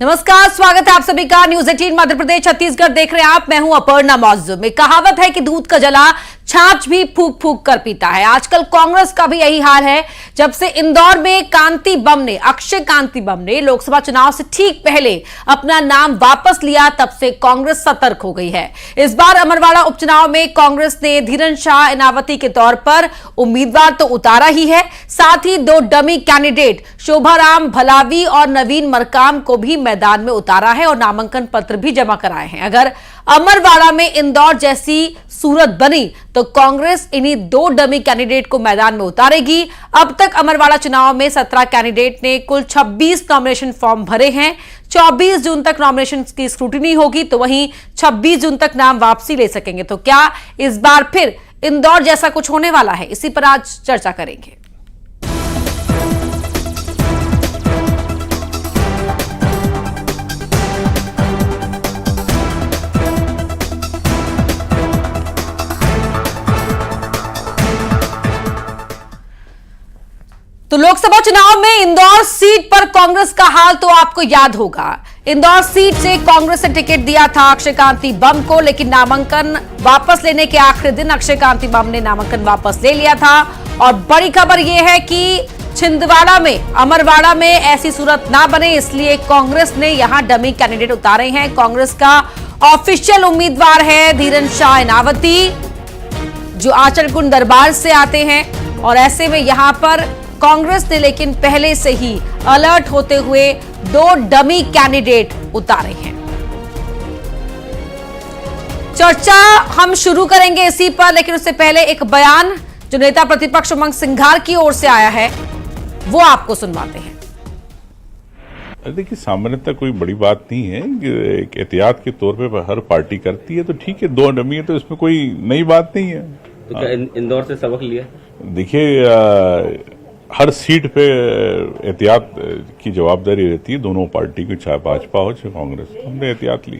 नमस्कार, स्वागत है आप सभी का न्यूज 18 मध्य प्रदेश छत्तीसगढ़ देख रहे हैं आप। मैं हूं अपर्णा मौजूद में। कहावत है कि दूध का जला छाछ भी फूंक फूंक कर पीता है। आजकल कांग्रेस का भी यही हाल है। जब से इंदौर में अक्षय कांति बम ने लोकसभा चुनाव से ठीक पहले अपना नाम वापस लिया, तब से कांग्रेस सतर्क हो गई है। इस बार अमरवाड़ा उपचुनाव में कांग्रेस ने धीरन शाह इनावती के तौर पर उम्मीदवार तो उतारा ही है, साथ ही 2 डमी कैंडिडेट शोभाराम भलावी और नवीन मरकाम को भी मैदान में उतारा है और नामांकन पत्र भी जमा कराए हैं। अगर अमरवाड़ा में इंदौर जैसी सूरत बनी तो कांग्रेस इन्हीं 2 डमी कैंडिडेट को मैदान में उतारेगी। अब तक अमरवाड़ा चुनाव में 17 कैंडिडेट ने कुल 26 नॉमिनेशन फॉर्म भरे हैं। 24 जून तक नॉमिनेशन की स्क्रूटिनी होगी, तो वहीं 26 जून तक नाम वापसी ले सकेंगे। तो क्या इस बार फिर इंदौर जैसा कुछ होने वाला है? इसी पर आज चर्चा करेंगे। तो लोकसभा चुनाव में इंदौर सीट पर कांग्रेस का हाल तो आपको याद होगा। इंदौर सीट से कांग्रेस ने टिकट दिया था अक्षय कांति बम को, लेकिन नामांकन वापस लेने के आखिरी दिन अक्षय कांति बम ने नामांकन वापस ले लिया था। और बड़ी खबर यह है कि छिंदवाड़ा में, अमरवाड़ा में ऐसी सूरत ना बने, इसलिए कांग्रेस ने यहां डमी कैंडिडेट उतारे हैं। कांग्रेस का ऑफिशियल उम्मीदवार है धीरन शाह इनावती, जो आचलकुंड दरबार से आते हैं। और ऐसे में यहां पर कांग्रेस ने लेकिन पहले से ही अलर्ट होते हुए 2 डमी कैंडिडेट उतारे हैं। चर्चा हम शुरू करेंगे इसी पर, लेकिन उससे पहले एक बयान जो नेता प्रतिपक्ष उमंग सिंघार की ओर से आया है वो आपको सुनवाते हैं। देखिए, सामान्यतः कोई बड़ी बात नहीं है। एक एहतियात के तौर पे हर पार्टी करती है, तो ठीक है, 2 डमी है तो इसमें कोई नई बात नहीं है। तो क्या इंदौर से सबक लिया? देखिए, हर सीट पे एहतियात की जवाबदारी रहती है दोनों पार्टी की, चाहे भाजपा हो चाहे कांग्रेस। हमने एहतियात ली।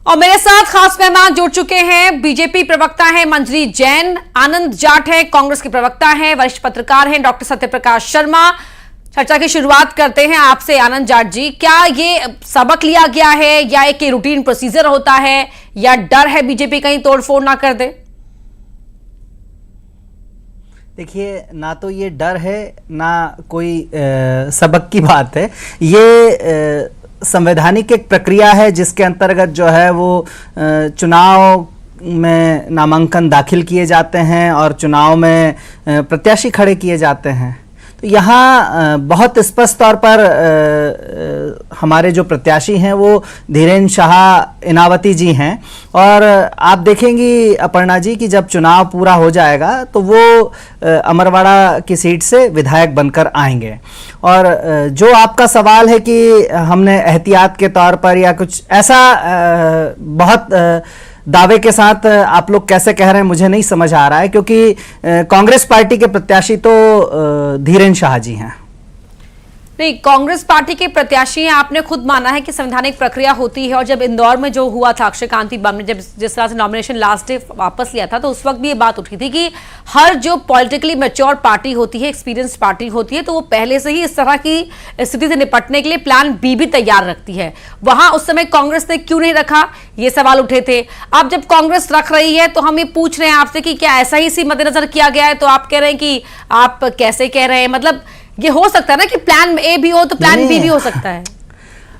और मेरे साथ खास मेहमान जुड़ चुके हैं। बीजेपी प्रवक्ता हैं मंजरी जैन, आनंद जाट है कांग्रेस के प्रवक्ता हैं, वरिष्ठ पत्रकार हैं डॉक्टर सत्यप्रकाश शर्मा। चर्चा की शुरुआत करते हैं आपसे आनंद जाट जी। क्या ये सबक लिया गया है या एक रूटीन प्रोसीजर होता है, या डर है बीजेपी कहीं तोड़फोड़ ना कर दे? देखिए, ना तो ये डर है ना कोई सबक की बात है। ये संवैधानिक एक प्रक्रिया है जिसके अंतर्गत जो है वो चुनाव में नामांकन दाखिल किए जाते हैं और चुनाव में प्रत्याशी खड़े किए जाते हैं। तो यहाँ बहुत स्पष्ट तौर पर हमारे जो प्रत्याशी हैं वो धीरेन शाह इनावती जी हैं। और आप देखेंगी अपर्णा जी कि जब चुनाव पूरा हो जाएगा तो वो अमरवाड़ा की सीट से विधायक बनकर आएंगे। और जो आपका सवाल है कि हमने एहतियात के तौर पर या कुछ ऐसा बहुत दावे के साथ आप लोग कैसे कह रहे हैं, मुझे नहीं समझ आ रहा है, क्योंकि कांग्रेस पार्टी के प्रत्याशी तो धीरेन शाह जी हैं। नहीं, कांग्रेस पार्टी के प्रत्याशी हैं। आपने खुद माना है कि संवैधानिक प्रक्रिया होती है। और जब इंदौर में जो हुआ था, अक्षय कांति बम ने जब जिस तरह से नॉमिनेशन लास्ट डे वापस लिया था, तो उस वक्त भी ये बात उठी थी कि हर जो पॉलिटिकली मैच्योर पार्टी होती है, एक्सपीरियंस पार्टी होती है, तो वो पहले से ही इस तरह की स्थिति से निपटने के लिए प्लान बी भी तैयार रखती है। वहां उस समय कांग्रेस ने क्यों नहीं रखा, ये सवाल उठे थे। अब जब कांग्रेस रख रही है तो हम ये पूछ रहे हैं आपसे कि क्या ऐसा ही इसी मद्देनजर किया गया है? तो आप कह रहे हैं कि आप कैसे कह रहे हैं, मतलब ये हो सकता है ना कि प्लान ए भी हो तो प्लान बी भी हो सकता है।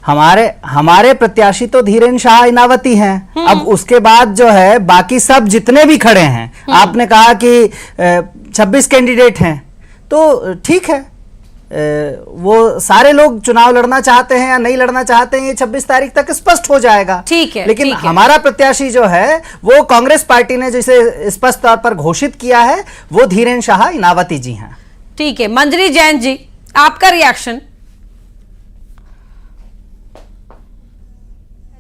हमारे प्रत्याशी तो धीरेन शाह इनावती हैं। अब उसके बाद जो है बाकी सब जितने भी खड़े हैं, आपने कहा कि 26 कैंडिडेट हैं, तो ठीक है, वो सारे लोग चुनाव लड़ना चाहते हैं या नहीं लड़ना चाहते हैं, ये 26 तारीख तक स्पष्ट हो जाएगा। ठीक है, लेकिन ठीक है। हमारा प्रत्याशी जो है वो कांग्रेस पार्टी ने जिसे स्पष्ट तौर पर घोषित किया है वो धीरेन शाह इनावती जी हैं। ठीक है, मंजरी जैन जी, आपका रिएक्शन?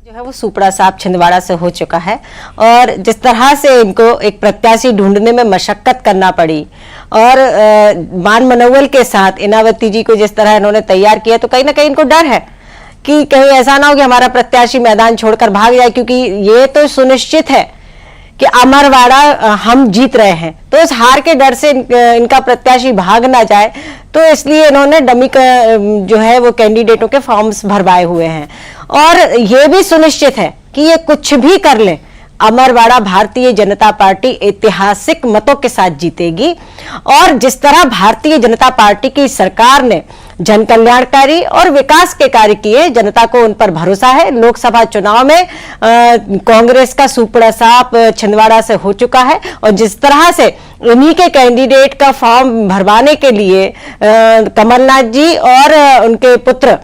जो है वो सुपड़ा साहब छिंदवाड़ा से हो चुका है, और जिस तरह से इनको एक प्रत्याशी ढूंढने में मशक्कत करना पड़ी, और मान मनोबल के साथ इनावती जी को जिस तरह इन्होंने तैयार किया, तो कहीं ना कहीं इनको डर है कि कहीं ऐसा ना हो कि हमारा प्रत्याशी मैदान छोड़कर भाग जाए, क्योंकि ये तो सुनिश्चित है कि अमरवाड़ा हम जीत रहे हैं, तो इस हार के डर से इनका प्रत्याशी भाग ना जाए, तो इसलिए इन्होंने डमी का जो है वो कैंडिडेटों के फॉर्म्स भरवाए हुए हैं। और ये भी सुनिश्चित है कि ये कुछ भी कर ले, अमरवाड़ा भारतीय जनता पार्टी ऐतिहासिक मतों के साथ जीतेगी। और जिस तरह भारतीय जनता पार्टी की सरकार ने जन कल्याणकारी और विकास के कार्य किए, जनता को उन पर भरोसा है। लोकसभा चुनाव में कांग्रेस का सुपड़ा साफ छिंदवाड़ा से हो चुका है, और जिस तरह से उन्हीं के कैंडिडेट का फॉर्म भरवाने के लिए कमलनाथ जी और उनके पुत्र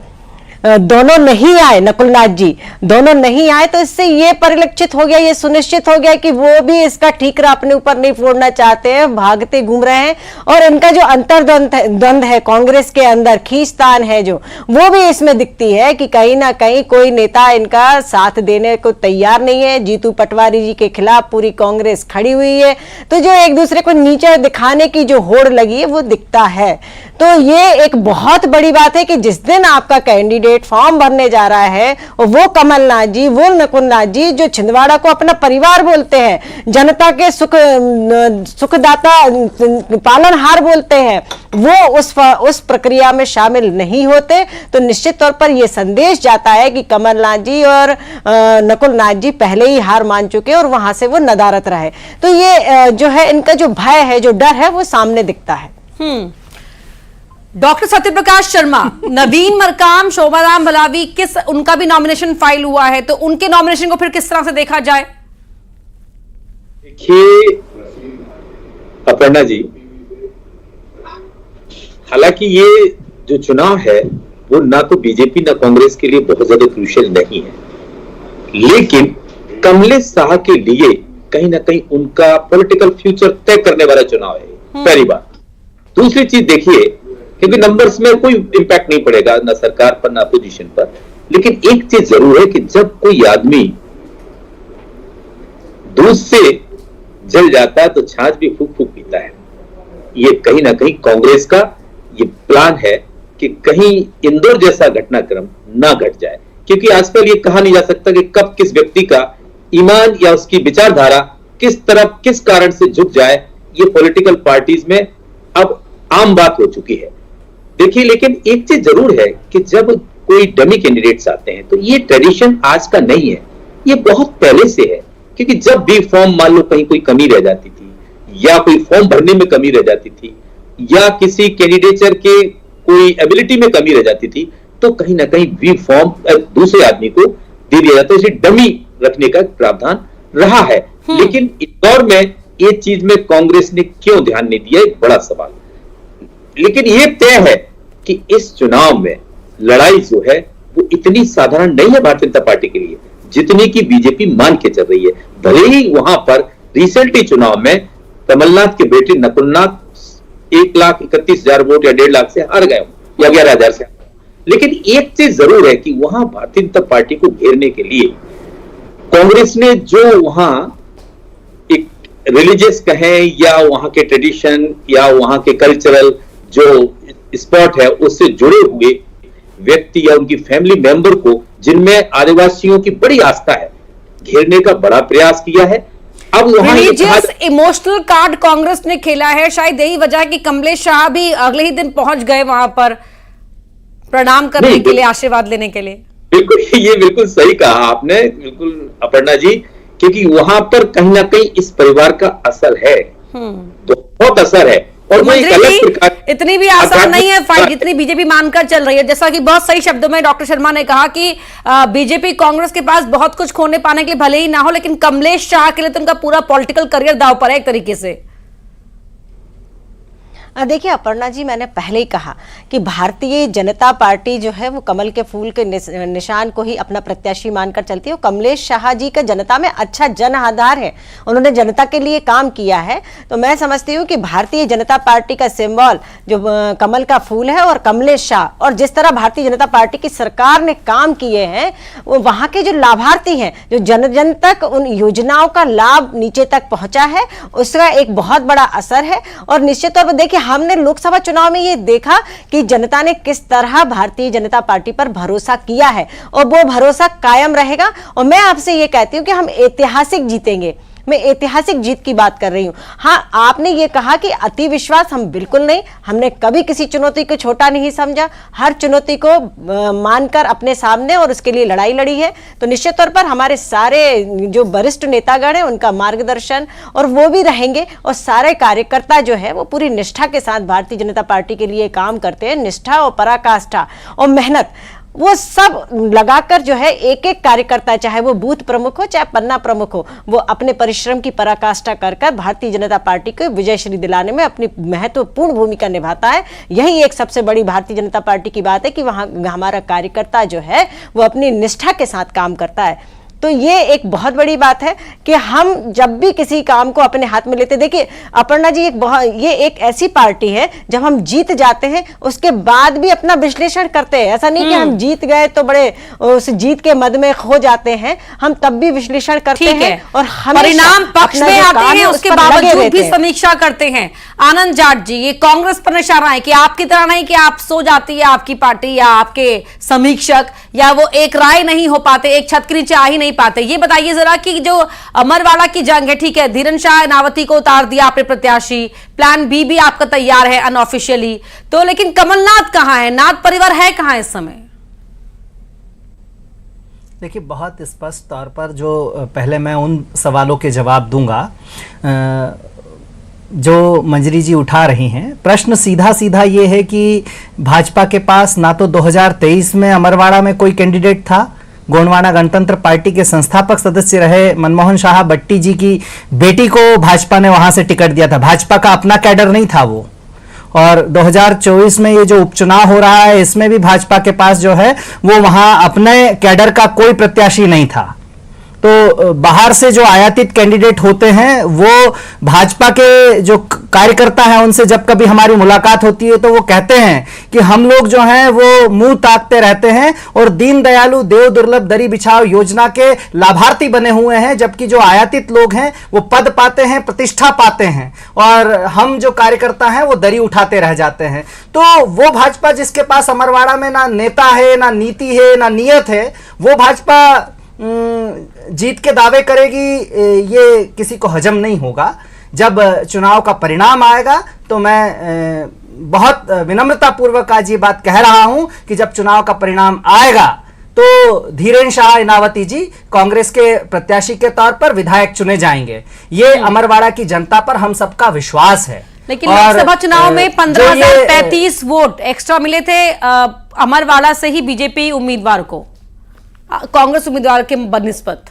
दोनों नहीं आए, नकुलनाथ जी दोनों नहीं आए, तो इससे ये परिलक्षित हो गया, ये सुनिश्चित हो गया कि वो भी इसका ठीकरा अपने ऊपर नहीं फोड़ना चाहते हैं, भागते घूम रहे हैं। और इनका जो अंतर्द्वंद है कांग्रेस के अंदर, खींचतान है जो, वो भी इसमें दिखती है कि कहीं ना कहीं कोई नेता इनका साथ देने को तैयार नहीं है। जीतू पटवारी जी के खिलाफ पूरी कांग्रेस खड़ी हुई है, तो जो एक दूसरे को नीचे दिखाने की जो होड़ लगी है वो दिखता है। तो ये एक बहुत बड़ी बात है कि जिस दिन आपका कैंडिडेट फॉर्म भरने जा रहा है, वो कमलनाथ जी, वो नकुलनाथ जी, जो छिंदवाड़ा को अपना परिवार बोलते हैं, जनता के सुखदाता पालनहार बोलते हैं, वो उस प्रक्रिया में शामिल नहीं होते, तो निश्चित तौर पर यह संदेश जाता है कि कमलनाथ जी और नकुलनाथ जी पहले ही हार मान चुके और वहां से वो नदारत रहे। तो ये जो है इनका जो भय है, जो डर है, वो सामने दिखता है। डॉक्टर सत्यप्रकाश शर्मा, नवीन मरकाम, शोभाराम भलावी, उनका भी नॉमिनेशन फाइल हुआ है, तो उनके नॉमिनेशन को फिर किस तरह से देखा जाए? देखिए अपर्णा जी, हालांकि ये जो चुनाव है वो ना तो बीजेपी ना कांग्रेस के लिए बहुत ज्यादा क्रूशियल नहीं है, लेकिन कमलेश शाह के लिए कहीं ना कहीं उनका पॉलिटिकल फ्यूचर तय करने वाला चुनाव है, पहली बात। दूसरी चीज देखिए, क्योंकि नंबर्स में कोई इंपैक्ट नहीं पड़ेगा ना सरकार पर ना अपोजिशन पर, लेकिन एक चीज जरूर है कि जब कोई आदमी दूध से जल जाता है तो छाछ भी फूक फूक पीता है। ये कहीं ना कहीं कांग्रेस का ये प्लान है कि कहीं इंदौर जैसा घटनाक्रम ना घट जाए, क्योंकि आजकल ये कहा नहीं जा सकता कि कब किस व्यक्ति का ईमान या उसकी विचारधारा किस तरफ किस कारण से झुक जाए। ये पॉलिटिकल पार्टीज में अब आम बात हो चुकी है। देखिए, लेकिन एक चीज जरूर है कि जब कोई डमी कैंडिडेट्स आते हैं तो ये ट्रेडिशन आज का नहीं है, ये बहुत पहले से है। क्योंकि जब भी फॉर्म मान लो कहीं कोई कमी रह जाती थी, या कोई फॉर्म भरने में कमी रह जाती थी, या किसी कैंडिडेचर के कोई एबिलिटी में कमी रह जाती थी, तो कहीं ना कहीं वी फॉर्म दूसरे आदमी को दे दिया जाता है। इसे डमी रखने का प्रावधान रहा है। लेकिन इंदौर में ये चीज में कांग्रेस ने क्यों ध्यान नहीं दिया, एक बड़ा सवाल। लेकिन यह तय है कि इस चुनाव में लड़ाई जो है वो इतनी साधारण नहीं है भारतीय जनता पार्टी के लिए जितनी की बीजेपी मान के चल रही है। भले ही वहां पर रिसेंटली चुनाव में कमलनाथ के बेटे नकुलनाथ 1,31,000 वोट या 1.5 लाख से हार गए या 11,000 से, लेकिन एक चीज जरूर है कि वहां भारतीय जनता पार्टी को घेरने के लिए कांग्रेस ने जो वहां एक रिलीजियस कहें या वहां के ट्रेडिशन या वहां के कल्चरल जो स्पॉट है उससे जुड़े हुए व्यक्ति या उनकी फैमिली मेंबर को, जिनमें आदिवासियों की बड़ी आस्था है, घेरने का बड़ा प्रयास किया है। अब वहां रिलीजियस इमोशनल कार्ड कांग्रेस ने खेला है, शायद यही वजह है कि कमलेश शाह भी अगले ही दिन पहुंच गए वहां पर प्रणाम करने के लिए, आशीर्वाद लेने के लिए। बिल्कुल, ये बिल्कुल सही कहा आपने, बिल्कुल अपर्णा जी, क्योंकि वहां पर कहीं ना कहीं इस परिवार का असर है, बहुत असर है। और वो एक अलग प्रकार, इतनी भी आसान नहीं है फाइट जितनी बीजेपी मानकर चल रही है। जैसा कि बहुत सही शब्दों में डॉक्टर शर्मा ने कहा कि बीजेपी कांग्रेस के पास बहुत कुछ खोने पाने के लिए भले ही ना हो, लेकिन कमलेश शाह के लिए तो उनका पूरा पॉलिटिकल करियर दांव पर है एक तरीके से। देखिए अपर्णा जी, मैंने पहले ही कहा कि भारतीय जनता पार्टी जो है वो कमल के फूल के निशान को ही अपना प्रत्याशी मानकर चलती है। कमलेश शाह जी का जनता में अच्छा जन आधार है, उन्होंने जनता के लिए काम किया है। तो मैं समझती हूँ कि भारतीय जनता पार्टी का सिंबल जो कमल का फूल है और कमलेश शाह, और जिस तरह भारतीय जनता पार्टी की सरकार ने काम किए हैं, वो वहाँ के जो लाभार्थी हैं, जो जन जन तक उन योजनाओं का लाभ नीचे तक पहुंचा है, उसका एक बहुत बड़ा असर है। और निश्चित तौर पर देखिए, हमने लोकसभा चुनाव में ये देखा कि जनता ने किस तरह भारतीय जनता पार्टी पर भरोसा किया है, और वो भरोसा कायम रहेगा। और मैं आपसे ये कहती हूँ कि हम ऐतिहासिक जीतेंगे। मैं ऐतिहासिक जीत की बात कर रही हूं। हाँ, आपने ये कहा कि अति विश्वास हम बिल्कुल नहीं, हमने कभी किसी चुनौती को छोटा नहीं समझा, हर चुनौती को मानकर अपने सामने और उसके लिए लड़ाई लड़ी है। तो निश्चित तौर पर हमारे सारे जो वरिष्ठ नेतागण हैं उनका मार्गदर्शन और वो भी रहेंगे, और सारे कार्यकर्ता जो है वो पूरी निष्ठा के साथ भारतीय जनता पार्टी के लिए काम करते हैं। निष्ठा और पराकाष्ठा और मेहनत वो सब लगाकर जो है एक एक कार्यकर्ता, चाहे वो बूथ प्रमुख हो चाहे पन्ना प्रमुख हो, वो अपने परिश्रम की पराकाष्ठा कर भारतीय जनता पार्टी को विजयश्री दिलाने में अपनी महत्वपूर्ण भूमिका निभाता है। यही एक सबसे बड़ी भारतीय जनता पार्टी की बात है कि वहां हमारा कार्यकर्ता जो है वो अपनी निष्ठा के साथ काम करता है। तो ये एक बहुत बड़ी बात है कि हम जब भी किसी काम को अपने हाथ में लेते, देखिए अपर्णा जी, ये एक ऐसी पार्टी है जब हम जीत जाते हैं उसके बाद भी अपना विश्लेषण करते हैं। ऐसा नहीं कि हम जीत गए तो बड़े उस जीत के मद में खो जाते हैं, हम तब भी विश्लेषण करते हैं और परिणाम पक्ष में आते हैं उसके बावजूद भी समीक्षा करते हैं। आनंद जाट जी, ये कांग्रेस पर निशाना है कि आपकी तरह नहीं कि आप सो जाती है आपकी पार्टी या आपके समीक्षक, या वो एक राय नहीं हो पाते, एक छत के नीचे आ ही नहीं पाते। ये बताइए जरा कि जो अमरवाड़ा की जंग है, ठीक है, धीरेन शाह नावती को उतार दिया आपने प्रत्याशी, प्लान बी भी आपका तैयार है अनऑफिशियली, तो लेकिन कमलनाथ कहां है, नाथ परिवार है कहां इस समय? देखिए, बहुत स्पष्ट तौर पर जो पहले मैं उन सवालों के जवाब दूंगा जो मंजरी जी उठा रही हैं। प्रश्न सीधा सीधा ये है कि भाजपा के पास ना तो 2023 में अमरवाड़ा में कोई कैंडिडेट था, गोंडवाना गणतंत्र पार्टी के संस्थापक सदस्य रहे मनमोहन शाह बट्टी जी की बेटी को भाजपा ने वहां से टिकट दिया था, भाजपा का अपना कैडर नहीं था वो। और 2024 में ये जो उपचुनाव हो रहा है इसमें भी भाजपा के पास जो है वो वहां अपने कैडर का कोई प्रत्याशी नहीं था। तो बाहर से जो आयातित कैंडिडेट होते हैं वो भाजपा के जो कार्यकर्ता हैं उनसे जब कभी हमारी मुलाकात होती है तो वो कहते हैं कि हम लोग जो हैं वो मुंह ताकते रहते हैं और दीन दयालु देव दुर्लभ दरी बिछाओ योजना के लाभार्थी बने हुए हैं, जबकि जो आयातित लोग हैं वो पद पाते हैं, प्रतिष्ठा पाते हैं, और हम जो कार्यकर्ता हैं वो दरी उठाते रह जाते हैं। तो वो भाजपा जिसके पास अमरवाड़ा में ना नेता है, ना नीति है, ना नियत है, वो भाजपा जीत के दावे करेगी, ये किसी को हजम नहीं होगा। जब चुनाव का परिणाम आएगा तो मैं बहुत विनम्रता पूर्वक आज ये बात कह रहा हूं कि जब चुनाव का परिणाम आएगा तो धीरेन शाह इनावती जी कांग्रेस के प्रत्याशी के तौर पर विधायक चुने जाएंगे। ये अमरवाड़ा की जनता पर हम सबका विश्वास है। लेकिन लोकसभा चुनाव में 15,035 वोट एक्स्ट्रा मिले थे अमरवाड़ा से ही बीजेपी उम्मीदवार को, कांग्रेस उम्मीदवार के बनिस्बत।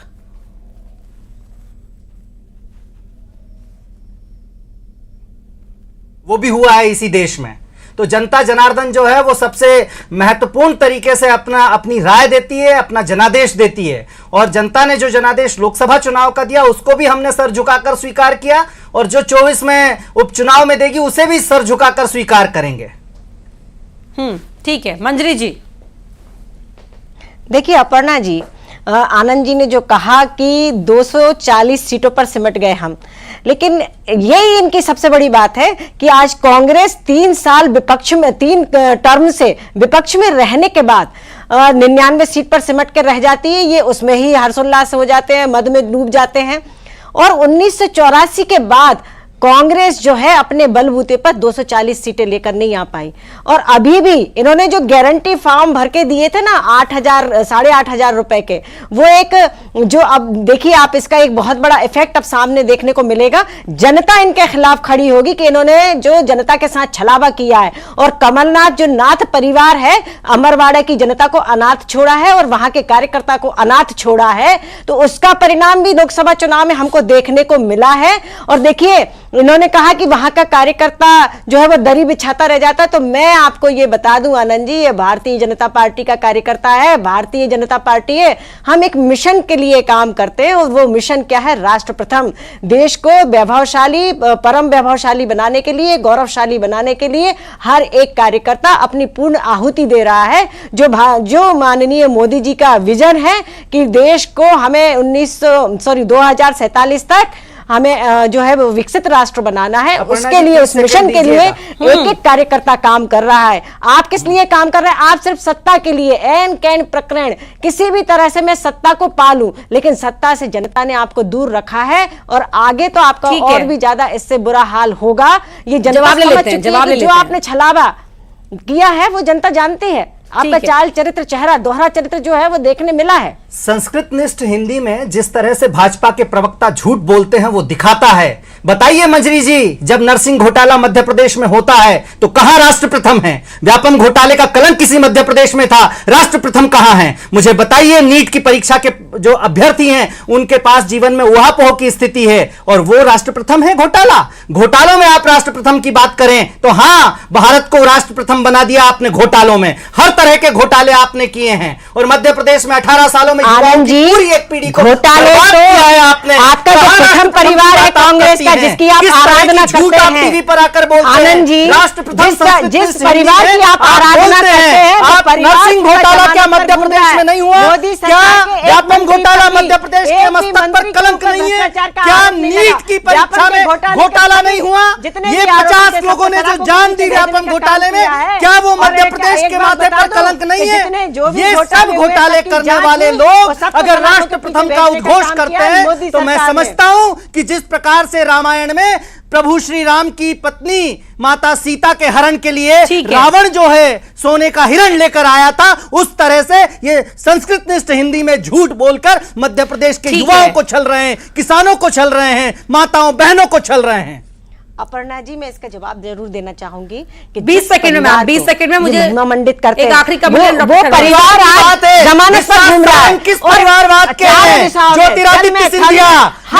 वो भी हुआ है इसी देश में। तो जनता जनार्दन जो है वो सबसे महत्वपूर्ण तरीके से अपनी राय देती है, अपना जनादेश देती है, और जनता ने जो जनादेश लोकसभा चुनाव का दिया उसको भी हमने सर झुकाकर स्वीकार किया, और जो 24 में उपचुनाव में देगी उसे भी सर झुकाकर स्वीकार करेंगे। ठीक है, मंजरी जी। देखिए अपर्णा जी, आनंद जी ने जो कहा कि 240 सीटों पर सिमट गए हम, लेकिन यही इनकी सबसे बड़ी बात है कि आज कांग्रेस 3 साल विपक्ष में, 3 टर्म से विपक्ष में रहने के बाद 99 सीट पर सिमट कर रह जाती है। ये उसमें ही हर्षोल्लास हो जाते हैं, मद में डूब जाते हैं। और 1984 के बाद कांग्रेस जो है अपने बलबूते पर 240 सीटें लेकर नहीं आ पाई, और अभी भी इन्होंने जो गारंटी फॉर्म भर के दिए थे ना 8,000 8,500 रुपए के, वो एक जो अब देखिए आप, इसका एक बहुत बड़ा इफेक्ट अब सामने देखने को मिलेगा। जनता इनके खिलाफ खड़ी होगी कि इन्होंने जो जनता के साथ छलावा किया है, और कमलनाथ जो नाथ परिवार है अमरवाड़ा की जनता को अनाथ छोड़ा है और वहां के कार्यकर्ता को अनाथ छोड़ा है, तो उसका परिणाम भी लोकसभा चुनाव में हमको देखने को मिला है। और देखिए इन्होंने कहा कि वहां का कार्यकर्ता जो है वो दरी बिछाता रह जाता है, तो मैं आपको ये बता दूं आनंद जी, ये भारतीय जनता पार्टी का कार्यकर्ता है, भारतीय जनता पार्टी है। हम एक मिशन के लिए काम करते हैं, और वो मिशन क्या है? राष्ट्र प्रथम। देश को वैभवशाली, परम वैभवशाली बनाने के लिए, गौरवशाली बनाने के लिए हर एक कार्यकर्ता अपनी पूर्ण आहुति दे रहा है। जो माननीय मोदी जी का विजन है कि देश को हमें 2047 तक हमें जो है वो विकसित राष्ट्र बनाना है, अपर्णा उसके जी, लिए, कुछ उस मिशन सेकंड के लिए दीजिएगा। एक एक कार्यकर्ता काम कर रहा है। आप किस लिए काम कर रहे हैं? आप सिर्फ सत्ता के लिए, एन कैन प्रकरण किसी भी तरह से मैं सत्ता को पालूं, लेकिन सत्ता से जनता ने आपको दूर रखा है और आगे तो आपका ठीक है। और भी ज्यादा इससे बुरा हाल होगा। ये जनता जवाब ले समझ लेते हैं, चुकी है जवाब कि ले जो लेते हैं। आपने छलावा किया है वो जनता जानती है। आपका है। चाल चरित्र, चेहरा, दोहरा चरित्र जो है वो देखने मिला है। संस्कृत निष्ठ हिंदी में जिस तरह से भाजपा के प्रवक्ता झूठ बोलते हैं वो दिखाता है। बताइए मंजरी जी, जब नरसिंह घोटाला मध्य प्रदेश में होता है तो कहां राष्ट्र प्रथम है? व्यापम घोटाले का कलंक किसी मध्य प्रदेश में था, राष्ट्र प्रथम कहां है? मुझे बताइए, नीट की परीक्षा के जो अभ्यर्थी हैं उनके पास जीवन में उहापोह की स्थिति है और वो राष्ट्र प्रथम है? घोटालों में आप राष्ट्र प्रथम की बात करें तो हां, भारत को राष्ट्र प्रथम बना दिया आपने घोटालों में। हर तरह के घोटाले आपने किए हैं और मध्य प्रदेश में 18 सालों में आनंद जी, पूरी एक पीढ़ी को घोटाले बर्बाद तो किया है आपने। आपका जो कहां प्रथम राष्ट्र प्रथम परिवार है की बात कांग्रेस करती का, हैं? जिसकी आप किस तरह की आराधना झूठ करते आप हैं। टीवी पर आकर बोलते हैं। आनंद जी, राष्ट्र प्रथम संस्कृत जिस हिंदी परिवार में की आप आराधना बोलते करते हैं, वो आप परिवार नरसिंह पूरा घोटाला क्या जमाने मध्य पर घूम प्रदेश रहा है। में नहीं हुआ? मोदी क्या सरकार के एक व्यापम मंत्री घोटाला पति, मध्य प्रदेश के एक भी मस्तक पर मंत्री के कलंक ऊपर नहीं है? भ्रष्टाचार का क्या आरोप नहीं नीट लगा? की व्यापम परीक्षा के में घोटाले घोटाला के नहीं हुआ? जितने ये भी आरोप 50 थे, लोगों ने सबको जो जान दी भेजने व्यापम का घोटाले काम में, किया है। क्या वो और मध्य एक- प्रदेश एक के बात माथे बता पर दूं कलंक नहीं कि है? जितने जो भी ये घोटाले सब हुए, घोटाले सबकी करने जांच वाले हुई, लोग वो सबको अगर सलाखों राष्ट्र के पीछे प्रथम का भेजने का उद्घोष काम करते किया हैं मोदी तो मैं सरकार ने। समझता हूं कि जिस प्रकार से रामायण में प्रभु श्री राम की पत्नी माता सीता के हरण के लिए ठीक है। रावण जो है सोने का हिरण लेकर आया था, उस तरह से ये संस्कृत निष्ठ हिंदी में झूठ बोलकर मध्य प्रदेश के ठीक युवाओं है। को छल रहे हैं, किसानों को छल रहे हैं, माताओं बहनों को छल रहे हैं। अपर्णा जी, मैं इसका जवाब जरूर देना चाहूंगी कि 20 सेकंड में मैम, 20 सेकंड में मुझे महिमा मंडित करते एक हैं। आखिरी कमेंट वो परिवार आज जमानत पर घूम रहा है। किस परिवारवाद के हैं? ज्योतिरादित्य सिंधिया,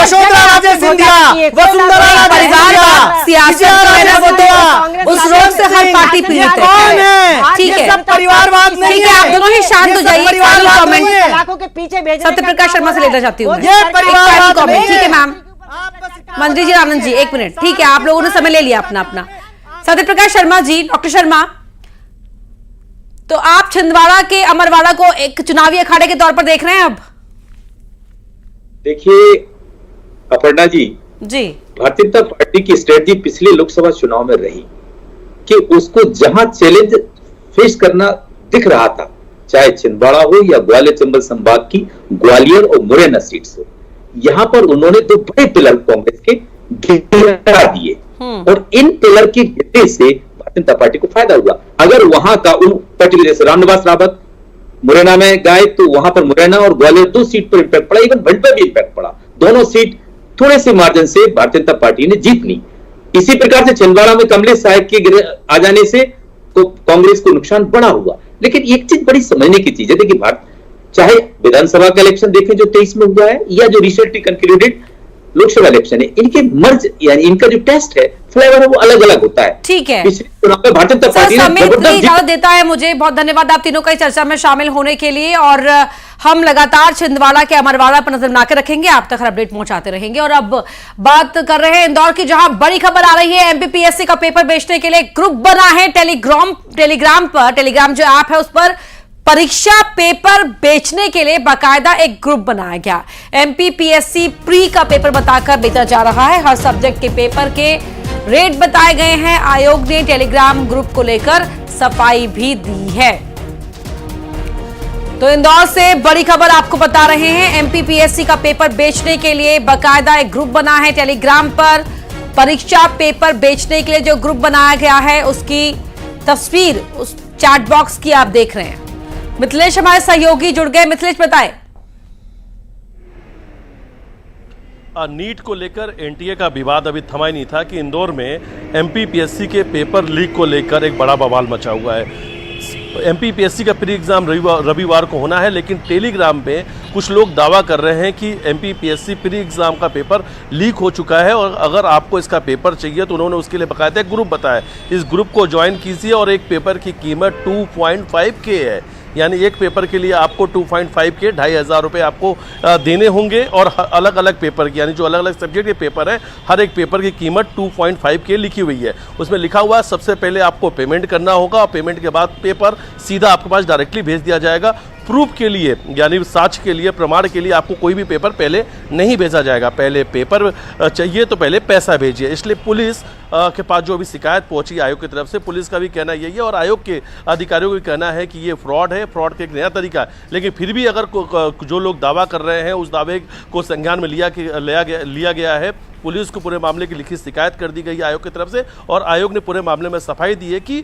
यशोधरा राजे सिंधिया, वसुंधरा राजे सिंधिया, सियासत जो है ना वो तो उस रोग से हर पार्टी पीड़ित है। कौन है? ठीक ये है। सब परिवारवाद नहीं ठीक है, आप दोनों ही शांत ये हो सब जाइए। परिवारवाद कमेंट नहीं है। सलाखों के पीछे भेजने सत्यप्रकाश का काम शर्मा से हो रहा लेना है। चाहती हूँ मोदी मैं। ये सरकार- परिवारवाद कमेंट, नहीं ठीक है मैम। आप बस मंत्री जी, आनंद जी, एक मिनट, ठीक है, आप लोगों ने समय ले लिया अपना। सत्यप्रकाश शर्मा जी, डॉक्टर शर्मा, तो आप छिंदवाड़ा के अमरवाड़ा को एक चुनावी अखाड़े के तौर पर देख रहे हैं अब? देखिए अपर्णा जी, जी, भारतीय जनता पार्टी की स्ट्रेटजी पिछले लोकसभा चुनाव में रही कि उसको जहां चैलेंज फेस करना दिख रहा था, चाहे छिंदवाड़ा हो या ग्वालियर चंबल संभाग की ग्वालियर और मुरैना सीट्स हो, यहां पर उन्होंने दो बड़े पिलर कांग्रेस के गिरा दिए और इन पिलर के गिरने से भारतीय जनता पार्टी को फायदा हुआ। अगर वहां का उन पर्टिकुलर जैसे रामनिवास रावत मुरैना में गए तो वहां पर मुरैना और ग्वालियर दो सीट पर इंपैक्ट पड़ा, इवन भंड पर भी इंपैक्ट पड़ा, दोनों सीट थोड़े से मार्जिन से भारतीय जनता पार्टी ने जीत ली। इसी प्रकार से छिंदवाड़ा में कमलेश साहब के आ जाने से तो कांग्रेस को नुकसान बड़ा हुआ। लेकिन एक चीज बड़ी समझने की चीज है, देखिए भारत चाहे विधानसभा का इलेक्शन देखें जो 23 में हुआ है या जो रिसेंटली कंक्लूडेड लोकसभा इलेक्शन है, इनके मर्ज यानी इनका जो टेस्ट है, फ्लेवर है, वो अलग अलग होता है। ठीक है। पिछले चुनाव में भारतीय जनता सर, पार्टी ने समय इतनी जबरदस्त जीत- इजाजत देता है मुझे। बहुत धन्यवाद आप तीनों का इस चर्चा में शामिल होने के लिए, और हम लगातार छिंदवाड़ा के अमरवाड़ा पर नजर बनाकर रखेंगे, आप तक हर अपडेट पहुंचाते रहेंगे। और अब बात कर रहे हैं इंदौर की, जहां बड़ी खबर आ रही है। एमपीपीएससी का पेपर बेचने के लिए ग्रुप बना है टेलीग्राम पर। टेलीग्राम जो ऐप है उस पर परीक्षा पेपर बेचने के लिए बाकायदा एक ग्रुप बनाया गया। एमपीपीएससी प्री का पेपर बताकर बेचा जा रहा है। हर सब्जेक्ट के पेपर के रेट बताए गए हैं। आयोग ने टेलीग्राम ग्रुप को लेकर सफाई भी दी है। तो इंदौर से बड़ी खबर आपको बता रहे हैं। एमपीपीएससी का पेपर बेचने के लिए बाकायदा एक ग्रुप बना है टेलीग्राम पर। परीक्षा पेपर बेचने के लिए जो ग्रुप बनाया गया है उसकी तस्वीर उस चैट बॉक्स की आप देख रहे हैं। मिथिलेश हमारे सहयोगी जुड़ गए। मिथिलेश, बताएं। नीट को लेकर एनटीए का विवाद अभी थमा ही नहीं था कि इंदौर में एमपीपीएससी के पेपर लीक को लेकर एक बड़ा बवाल मचा हुआ है। एमपीपीएससी का प्री एग्जाम रविवार को होना है, लेकिन टेलीग्राम पे कुछ लोग दावा कर रहे हैं कि एमपीपीएससी प्री एग्जाम का पेपर लीक हो चुका है और अगर आपको इसका पेपर चाहिए तो उन्होंने उसके लिए बकायदा एक ग्रुप बताया। इस ग्रुप को ज्वाइन कीजिए और एक पेपर की कीमत 2.5K है, यानी एक पेपर के लिए आपको 2.5K 2,500 रुपये आपको देने होंगे। और अलग अलग पेपर की, यानी जो अलग अलग सब्जेक्ट के पेपर है, हर एक पेपर की कीमत 2.5K लिखी हुई है। उसमें लिखा हुआ है सबसे पहले आपको पेमेंट करना होगा और पेमेंट के बाद पेपर सीधा आपके पास डायरेक्टली भेज दिया जाएगा। प्रूफ के लिए यानी साक्ष्य के लिए, प्रमाण के लिए आपको कोई भी पेपर पहले नहीं भेजा जाएगा। पहले पेपर चाहिए तो पहले पैसा भेजिए। इसलिए पुलिस के पास जो अभी शिकायत पहुंची आयोग की तरफ से, पुलिस का भी कहना यही है और आयोग के अधिकारियों का भी कहना है कि ये फ्रॉड है, फ्रॉड का एक नया तरीका है। लेकिन फिर भी अगर जो लोग दावा कर रहे हैं उस दावे को संज्ञान में लिया गया है। पुलिस को पूरे मामले की लिखित शिकायत कर दी गई है आयोग की तरफ से और आयोग ने पूरे मामले में सफाई दी है कि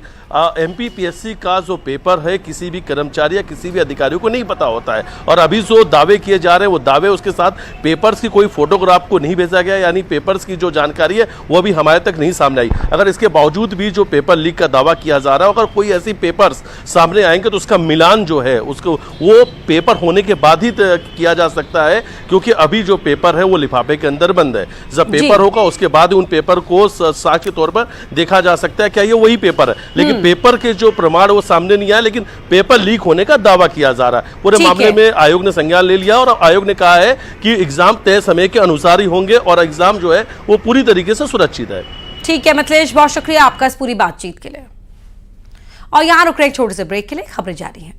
एमपीपीएससी का जो पेपर है किसी भी कर्मचारी या किसी भी अधिकारी को नहीं पता होता है। और अभी जो दावे किए जा रहे हैं वो दावे, उसके साथ पेपर्स की कोई फोटोग्राफ को नहीं भेजा गया, यानी पेपर्स की जो जानकारी है वो भी हमारे तक नहीं सामने आई। अगर इसके बावजूद भी जो पेपर लीक का दावा किया जा रहा है, अगर कोई ऐसी पेपर्स सामने आएंगे तो उसका मिलान जो है उसको वो पेपर होने के बाद ही किया जा सकता है, क्योंकि अभी जो पेपर है वो लिफाफे के अंदर बंद है। जब पेपर होगा उसके बाद उन पेपर को साक्ष्य के तौर पर देखा जा सकता है क्या ये वही पेपर है। लेकिन पेपर के जो प्रमाण वो सामने नहीं आया, लेकिन पेपर लीक होने का दावा किया जा रहा है। पूरे मामले में आयोग ने संज्ञान ले लिया और आयोग ने कहा है कि एग्जाम तय समय के अनुसार ही होंगे और एग्जाम जो है वो पूरी तरीके से सुरक्षित है। ठीक है मिथिलेश, बहुत शुक्रिया आपका इस पूरी बातचीत के लिए। और यहां रुक रहे एक छोटे से ब्रेक के लिए, खबरें जारी हैं।